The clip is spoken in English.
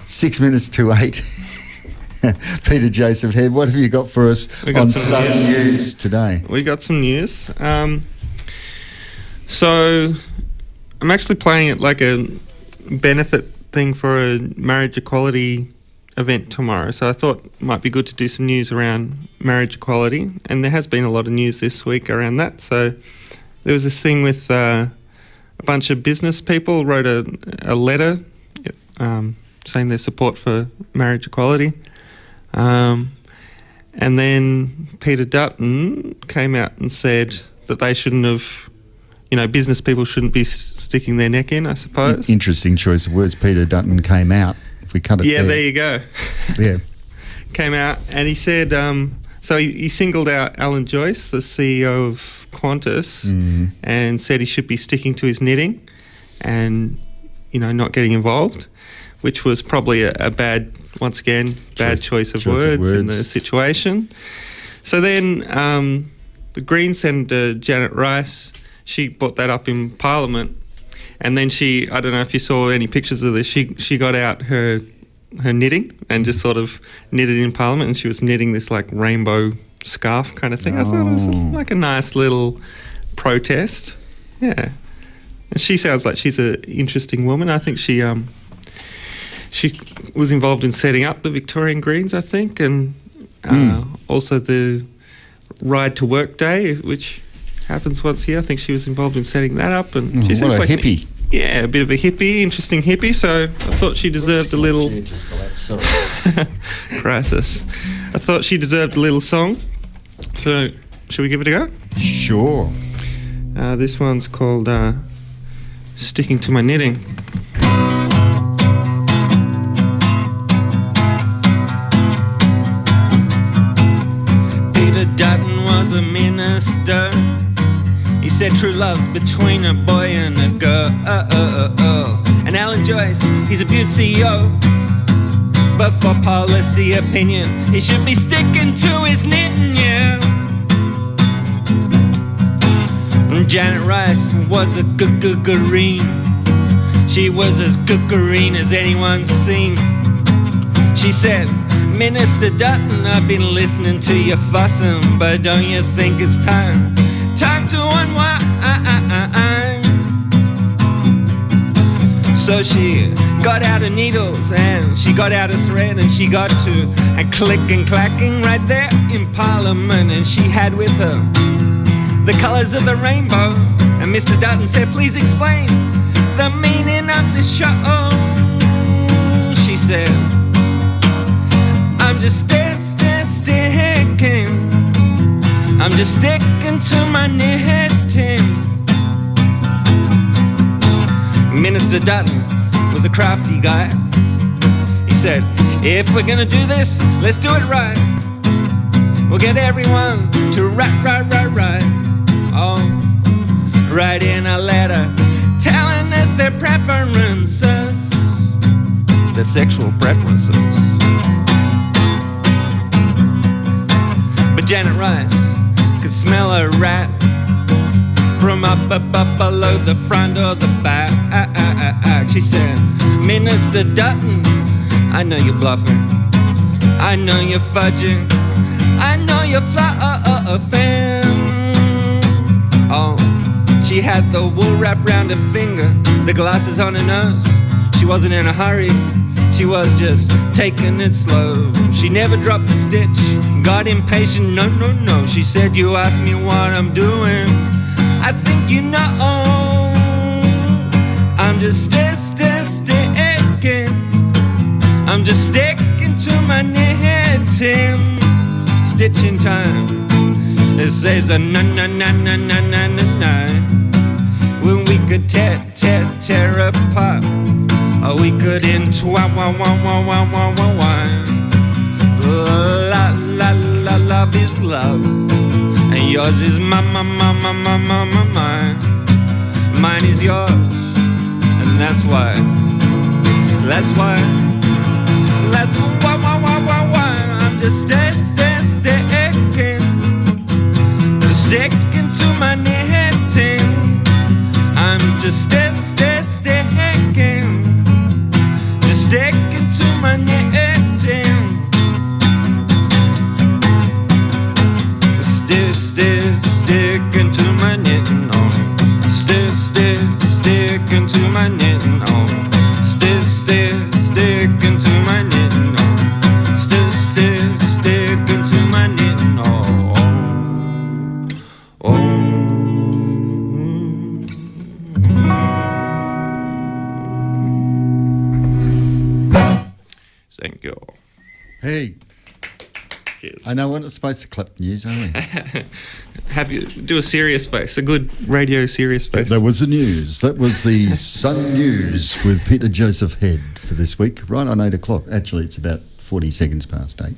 6 minutes to 8. Peter Joseph Head, what have you got for us on Sun News today? We got some news. So I'm actually playing it like a benefit thing for a marriage equality event tomorrow. So I thought it might be good to do some news around marriage equality. And there has been a lot of news this week around that. So there was this thing with a bunch of business people wrote a letter saying their support for marriage equality. And then Peter Dutton came out and said that they shouldn't have, business people shouldn't be sticking their neck in, I suppose. Interesting choice of words. Peter Dutton came out. If we cut it there you go. Yeah. Came out and he said, so he singled out Alan Joyce, the CEO of Qantas, and said he should be sticking to his knitting and, not getting involved, which was probably a bad choice of words in the situation. So then the Green Senator, Janet Rice, she brought that up in Parliament, and then I don't know if you saw any pictures of this, she got out her knitting and just sort of knitted in Parliament, and she was knitting this like rainbow scarf kind of thing. I thought it was like a nice little protest. Yeah. And she sounds like she's an interesting woman. I think she was involved in setting up the Victorian Greens, I think, and also the Ride to Work Day, which happens once a year. I think she was involved in setting that up. And she seems like hippie. A bit of a hippie, interesting hippie. So I thought she deserved a little crisis. I thought she deserved a little song. So should we give it a go? Sure. This one's called Sticking to My Knitting. Dutton was a minister. He said true love's between a boy and a girl. And Alan Joyce, he's a beaut CEO. But for policy opinion, he should be sticking to his knitting, yeah. And Janet Rice was a gggggreen. She was as ggggreen as anyone's seen. She said, Minister Dutton, I've been listening to you fussing, but don't you think it's time to unwind? So she got out her needles and she got out her thread and she got to click and clacking right there in Parliament, and she had with her the colours of the rainbow. And Mr. Dutton said, please explain the meaning of the show. She said, I'm just sticking. I'm just sticking to my knitting. Minister Dutton was a crafty guy. He said, if we're gonna do this, let's do it right. We'll get everyone to write. Oh, write in a letter telling us their preferences, their sexual preferences. But Janet Rice could smell a rat from up below the front or the back. She said, Minister Dutton, I know you're bluffing, I know you're fudging, I know you're fluffing. Oh, she had the wool wrapped round her finger, the glasses on her nose. She wasn't in a hurry, she was just taking it slow. She never dropped a stitch, got impatient, no. She said, you asked me what I'm doing, I think you know. I'm just sticking. I'm just sticking to my knitting. Stitching time. It says a na. When we could tear apart, or we could entwine. La, love is love, and yours is mine. Mine is yours, and that's why I'm just sticking to my knitting. I'm just sticking to my knitting. Sticking to my knitting. Oh, sticking to my knitting. Oh, sticking to my knitting. Oh, sticking to my knitting. Oh. Thank you. Hey. Cheers. I know we're not supposed to clap news, are we? Have you do a serious face, a good radio serious face. That was the news. That was the Sun News with Peter Joseph Head for this week, right on 8 o'clock. Actually, it's about 40 seconds past 8.